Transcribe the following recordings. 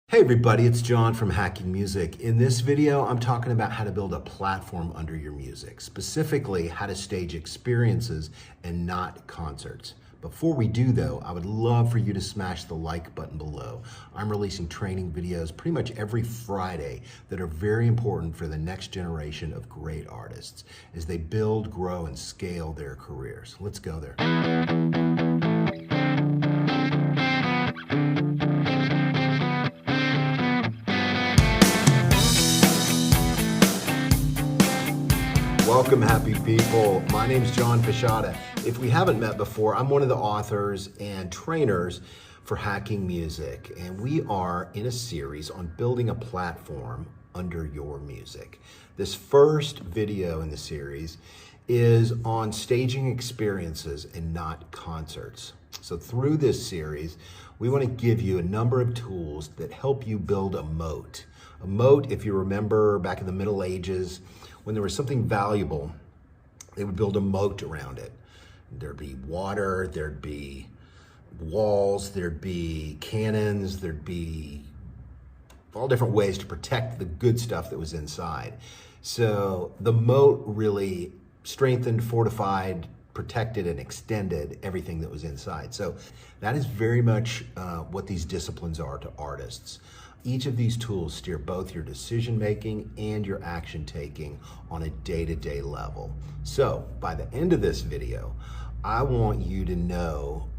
Hey everybody, it's John from Hacking Music. In this video, I'm talking about how to build a platform under your music, specifically how to stage experiences and not concerts. Before we do though, I would love for you to smash the like button below. I'm releasing training videos pretty much every Friday that are very important for the next generation of great artists as they build, grow, and scale their careers. Let's go there. Welcome, happy people. My name's John Fashada. If we haven't met before, I'm one of the authors and trainers for Hacking Music, and we are in a series on building a platform under your music. This first video in the series is on staging experiences and not concerts. So through this series, we want to give you a number of tools that help you build a moat. A moat, if you remember back in the Middle Ages, when there was something valuable, they would build a moat around it. There'd be water, there'd be walls, there'd be cannons, there'd be all different ways to protect the good stuff that was inside. So the moat really strengthened, fortified, protected, and extended everything that was inside. So that is very much what these disciplines are to artists. Each of these tools steer both your decision making and your action taking on a day-to-day level. So by the end of this video, I want you to know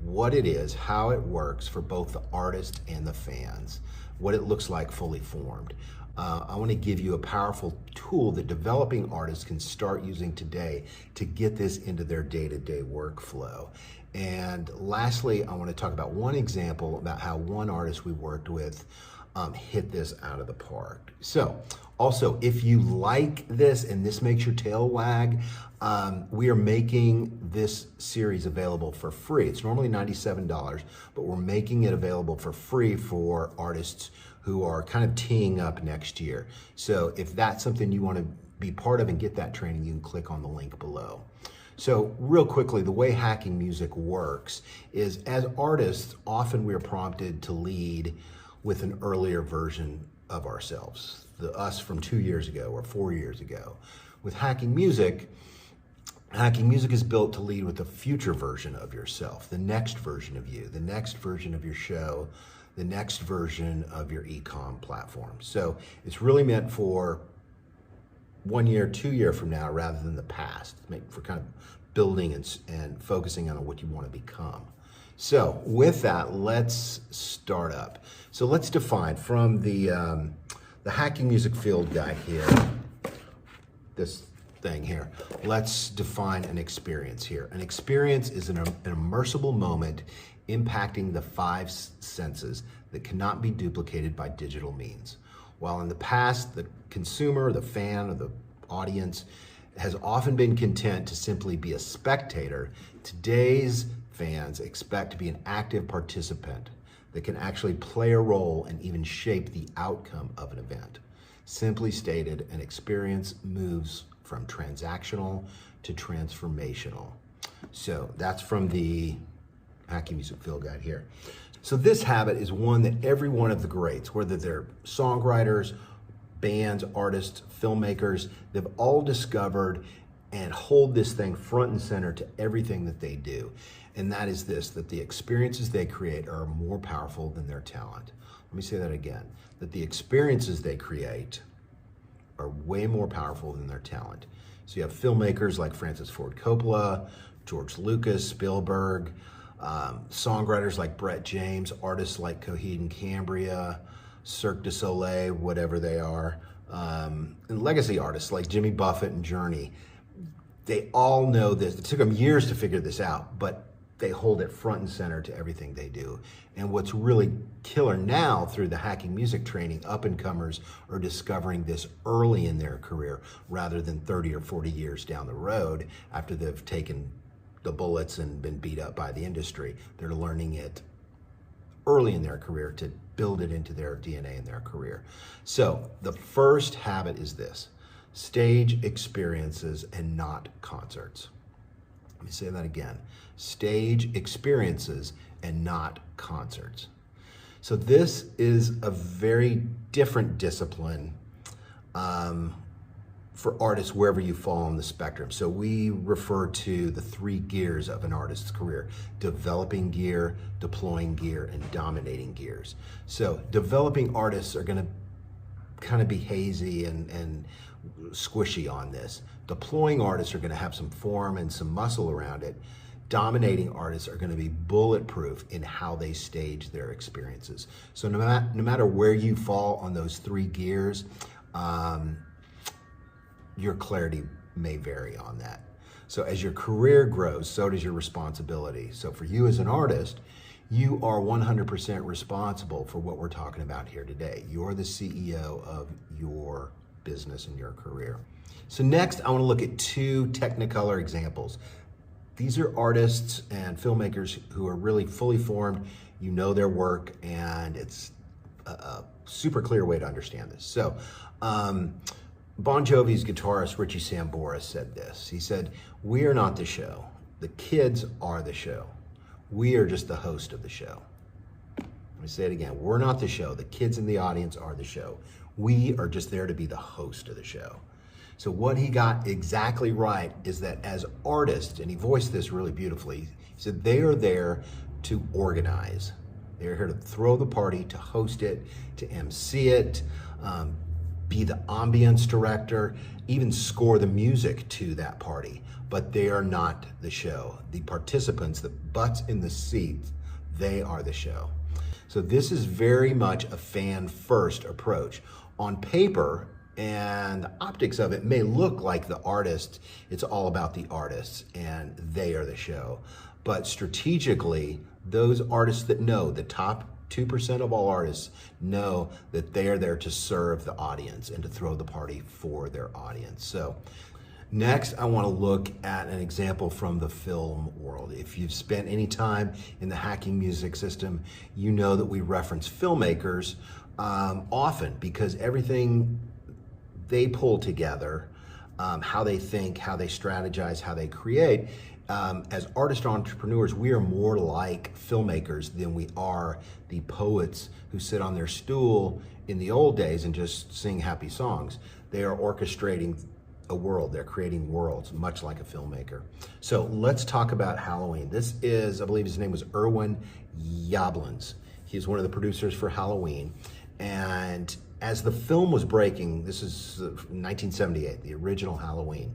what it is, how it works for both the artist and the fans, what it looks like fully formed. I want to give you a powerful tool that developing artists can start using today to get this into their day-to-day workflow. And lastly, I want to talk about one example about how one artist we worked with hit this out of the park. So also, if you like this and this makes your tail wag, we are making this series available for free. It's normally $97, but we're making it available for free for artists who are kind of teeing up next year. So if that's something you want to be part of and get that training, you can click on the link below. So real quickly, the way Hacking Music works is as artists, often we're prompted to lead with an earlier version of ourselves, the us from 2 years ago or 4 years ago. With Hacking Music is built to lead with the future version of yourself, the next version of you, the next version of your show, the next version of your ecom platform. So it's really meant for 1 year, 2 years from now, rather than the past, for kind of building and focusing on what you want to become. So with that, let's start up. So let's define from the Hacking Music field guide here, this thing here. Let's define an experience here. An experience is an immersible moment impacting the five senses that cannot be duplicated by digital means. While in the past, the consumer, the fan, or the audience has often been content to simply be a spectator, today's fans expect to be an active participant that can actually play a role and even shape the outcome of an event. Simply stated, an experience moves from transactional to transformational. So that's from the Hacking Music field guide here. So this habit is one that every one of the greats, whether they're songwriters, bands, artists, filmmakers, they've all discovered and hold this thing front and center to everything that they do. And that is this, that the experiences they create are more powerful than their talent. Let me say that again, that the experiences they create are way more powerful than their talent. So you have filmmakers like Francis Ford Coppola, George Lucas, Spielberg, songwriters like Brett James, artists like Coheed and Cambria, Cirque du Soleil, whatever they are, and legacy artists like Jimmy Buffett and Journey. They all know this. It took them years to figure this out, but they hold it front and center to everything they do. And what's really killer now through the Hacking Music training, up-and-comers are discovering this early in their career rather than 30 or 40 years down the road after they've taken the bullets and been beat up by the industry. They're learning it early in their career to build it into their DNA in their career. So the first habit is this: stage experiences and not concerts. Let me say that again. Stage experiences and not concerts. So this is a very different discipline for artists wherever you fall on the spectrum. So we refer to the 3 gears of an artist's career: developing gear, deploying gear, and dominating gears. So developing artists are gonna kind of be hazy and squishy on this. Deploying artists are gonna have some form and some muscle around it. Dominating artists are gonna be bulletproof in how they stage their experiences. So no matter where you fall on those 3 gears, your clarity may vary on that. So as your career grows, so does your responsibility. So for you as an artist, you are 100% responsible for what we're talking about here today. You're the CEO of your business and your career. So next, I want to look at 2 Technicolor examples. These are artists and filmmakers who are really fully formed. You know their work, and it's a super clear way to understand this. So, Bon Jovi's guitarist Richie Sambora said this. He said, "We are not the show. The kids are the show. We are just the host of the show." Let me say it again. We're not the show. The kids in the audience are the show. We are just there to be the host of the show. So what he got exactly right is that as artists, and he voiced this really beautifully, he said they are there to organize. They're here to throw the party, to host it, to MC it, be the ambience director, even score the music to that party, but they are not the show. The participants, the butts in the seats, they are the show. So this is very much a fan-first approach. On paper, and the optics of it may look like the artist, it's all about the artists and they are the show. But strategically, those artists that know, the top 2% of all artists know that they are there to serve the audience and to throw the party for their audience. So next, I want to look at an example from the film world. If you've spent any time in the hacking music system, you know that we reference filmmakers often because everything they pull together, how they think, how they strategize, how they create, as artist entrepreneurs, we are more like filmmakers than we are the poets who sit on their stool in the old days and just sing happy songs. They are orchestrating a world. They're creating worlds, much like a filmmaker. So let's talk about Halloween. This is, I believe his name was Irwin Yablans. He's one of the producers for Halloween. And as the film was breaking, this is 1978, the original Halloween.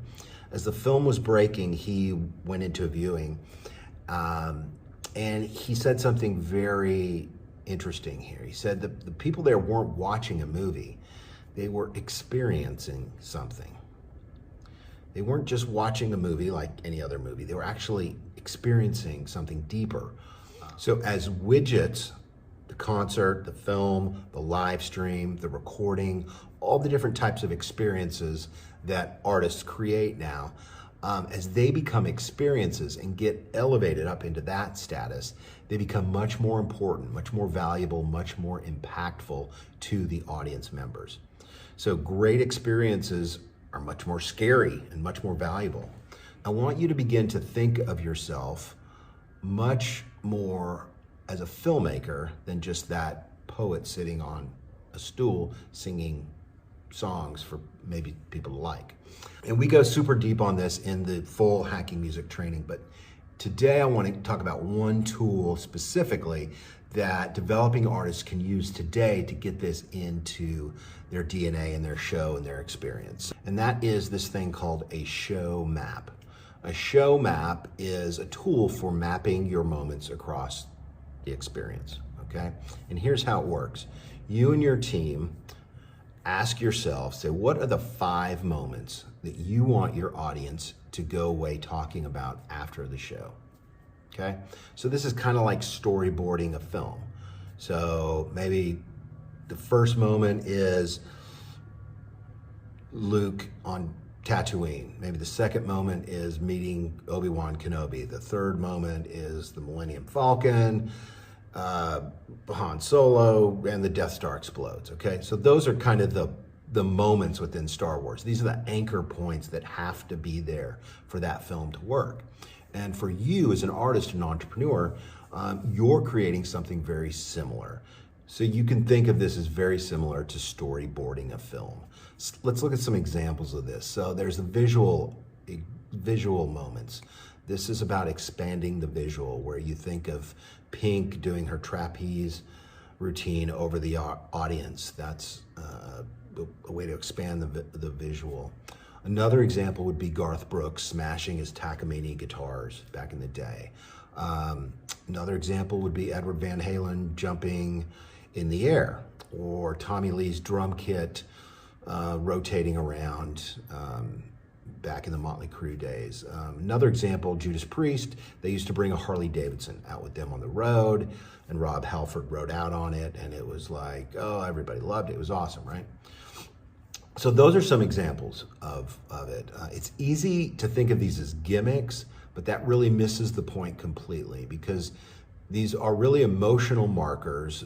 As the film was breaking, he went into a viewing, and he said something very interesting here. He said that the people there weren't watching a movie, they were experiencing something. They weren't just watching a movie like any other movie, they were actually experiencing something deeper. So as widgets, the concert, the film, the live stream, the recording, all the different types of experiences that artists create now, as they become experiences and get elevated up into that status, they become much more important, much more valuable, much more impactful to the audience members. So great experiences are much more scary and much more valuable. I want you to begin to think of yourself much more as a filmmaker than just that poet sitting on a stool singing songs for maybe people to like. And we go super deep on this in the full hacking music training, but today I want to talk about one tool specifically that developing artists can use today to get this into their DNA and their show and their experience. And that is this thing called a show map. A show map is a tool for mapping your moments across the experience, okay? And here's how it works. You and your team ask yourself, say, what are the 5 moments that you want your audience to go away talking about after the show, okay? So this is kind of like storyboarding a film. So maybe the first moment is Luke on Tatooine. Maybe the second moment is meeting Obi-Wan Kenobi. The third moment is the Millennium Falcon, Han Solo, and the Death Star explodes, okay? So those are kind of the moments within Star Wars. These are the anchor points that have to be there for that film to work. And for you as an artist and entrepreneur, you're creating something very similar. So you can think of this as very similar to storyboarding a film. Let's look at some examples of this. So there's the visual moments. This is about expanding the visual, where you think of Pink doing her trapeze routine over the audience. That's a way to expand the visual. Another example would be Garth Brooks smashing his Takamine guitars back in the day. Another example would be Edward Van Halen jumping in the air, or Tommy Lee's drum kit rotating around back in the Motley Crue days. Another example, Judas Priest, they used to bring a Harley Davidson out with them on the road, and Rob Halford rode out on it, and it was like, oh, everybody loved it. It was awesome, right? So those are some examples of it. It's easy to think of these as gimmicks, but that really misses the point completely, because these are really emotional markers.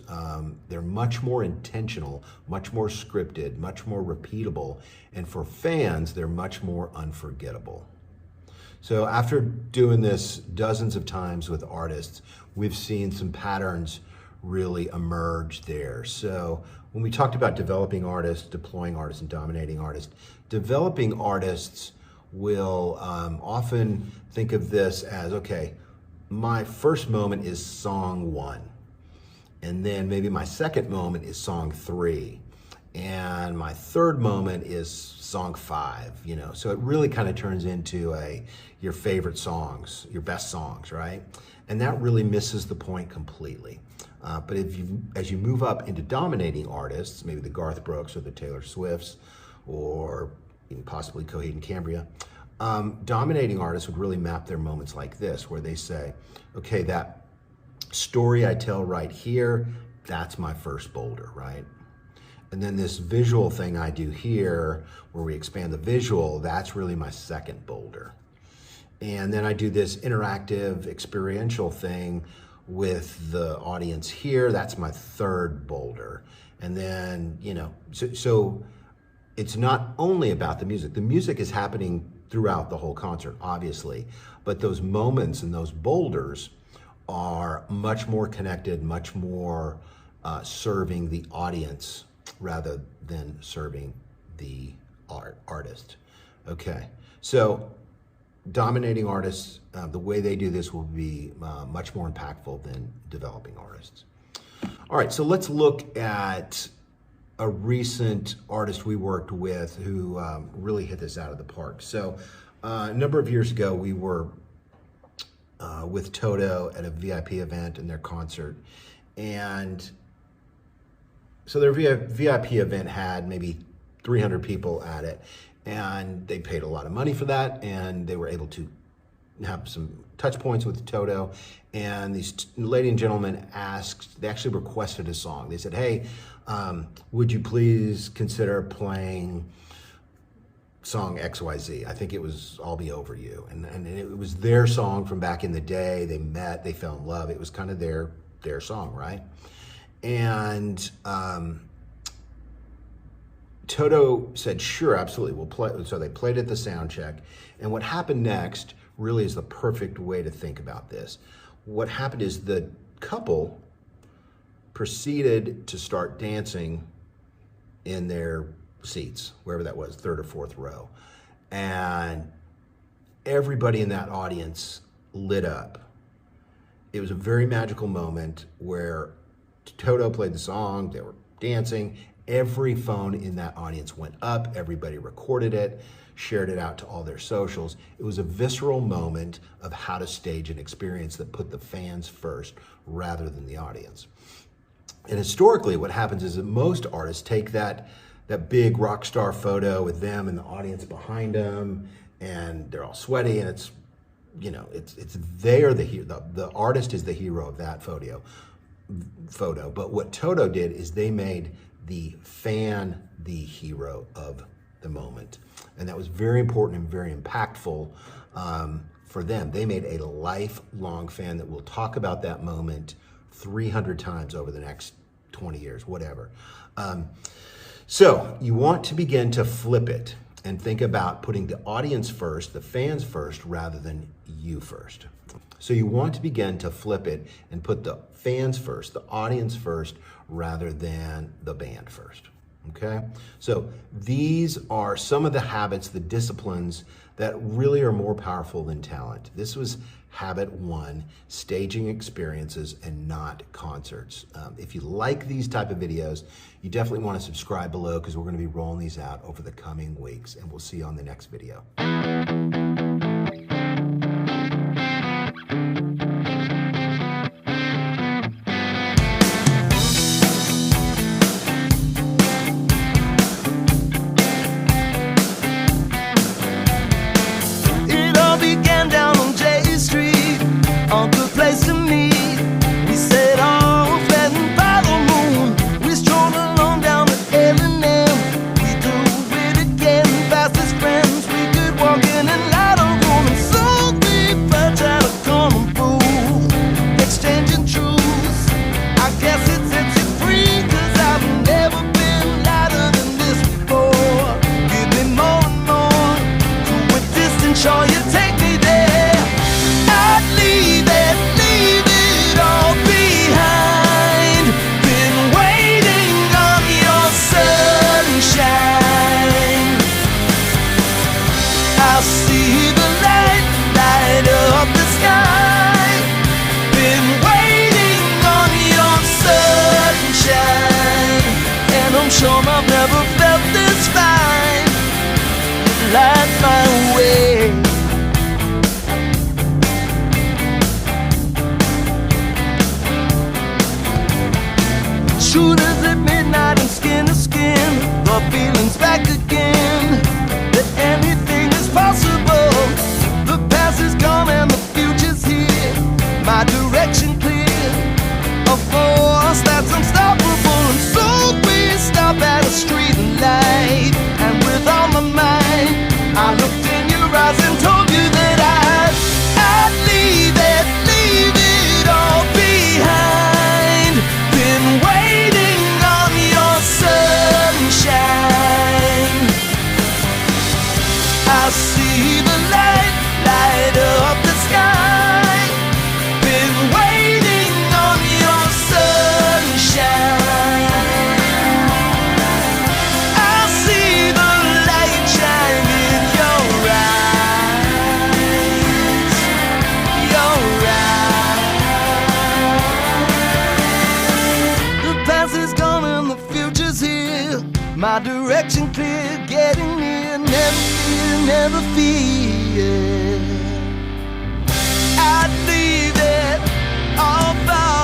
They're much more intentional, much more scripted, much more repeatable, and for fans, they're much more unforgettable. So after doing this dozens of times with artists, we've seen some patterns really emerge there. So when we talked about developing artists, deploying artists, and dominating artists, developing artists will often think of this as, okay, my first moment is song 1, and then maybe my second moment is song 3, and my third moment is song 5, you know. So it really kind of turns into your favorite songs, your best songs, right? And that really misses the point completely. But as you move up into dominating artists, maybe the Garth Brooks or the Taylor Swifts, or even possibly Coheed and Cambria, dominating artists would really map their moments like this, where they say, okay, that story I tell right here, that's my first boulder, right? And then this visual thing I do here, where we expand the visual, that's really my second boulder. And then I do this interactive, experiential thing with the audience here, that's my third boulder. And then, you know, so it's not only about the music. The music is happening throughout the whole concert, obviously, but those moments and those boulders are much more connected, much more serving the audience rather than serving the artist. Okay, so dominating artists, the way they do this will be much more impactful than developing artists. All right, so let's look at a recent artist we worked with who really hit this out of the park. So a number of years ago, we were with Toto at a VIP event in their concert. And so their VIP event had maybe 300 people at it, and they paid a lot of money for that, and they were able to have some touch points with Toto. And these lady and gentlemen they actually requested a song. They said, hey, would you please consider playing song XYZ? I think it was I'll Be Over You. And it was their song from back in the day. They met, they fell in love. It was kind of their song, right? And Toto said, sure, absolutely, we'll play. So they played at the sound check. And what happened next really is the perfect way to think about this. What happened is the couple proceeded to start dancing in their seats, wherever that was, third or fourth row. And everybody in that audience lit up. It was a very magical moment where Toto played the song, they were dancing, every phone in that audience went up, everybody recorded it, shared it out to all their socials. It was a visceral moment of how to stage an experience that put the fans first rather than the audience. And historically, what happens is that most artists take that big rock star photo with them and the audience behind them, and they're all sweaty, and it's, you know, it's they are the artist is the hero of that photo. But what Toto did is they made the fan the hero of the moment. And that was very important and very impactful for them. They made a lifelong fan that will talk about that moment 300 times over the next 20 years, whatever. So you want to begin to flip it and think about putting the audience first, the fans first, rather than you first. So you want to begin to flip it and put the fans first, the audience first, rather than the band first. Okay? So these are some of the habits, the disciplines that really are more powerful than talent. This was habit 1, staging experiences and not concerts. If you like these type of videos, you definitely want to subscribe below, because we're going to be rolling these out over the coming weeks, and we'll see you on the next video. Sure, you take me there. I'd leave it all behind. Been waiting on your sunshine. I'll see the light light up the sky. Been waiting on your sunshine, and I'm sure I've never felt this fine. Light my way. Shooters at midnight and skin to skin, the feeling's back again, that anything is possible. The past is gone and the future's here, my direction clear, a force that's unstoppable. And so we stop at a street light, and with all my mind I looked in your eyes and told you that I'd leave it all behind. Been waiting on your sunshine. I see the light light up the sky. Been waiting on your sunshine. I see the light shine in your eyes, your eyes. The past is gone and the future's here, my direction clear, getting near, never fear, never fear. I'd leave it all far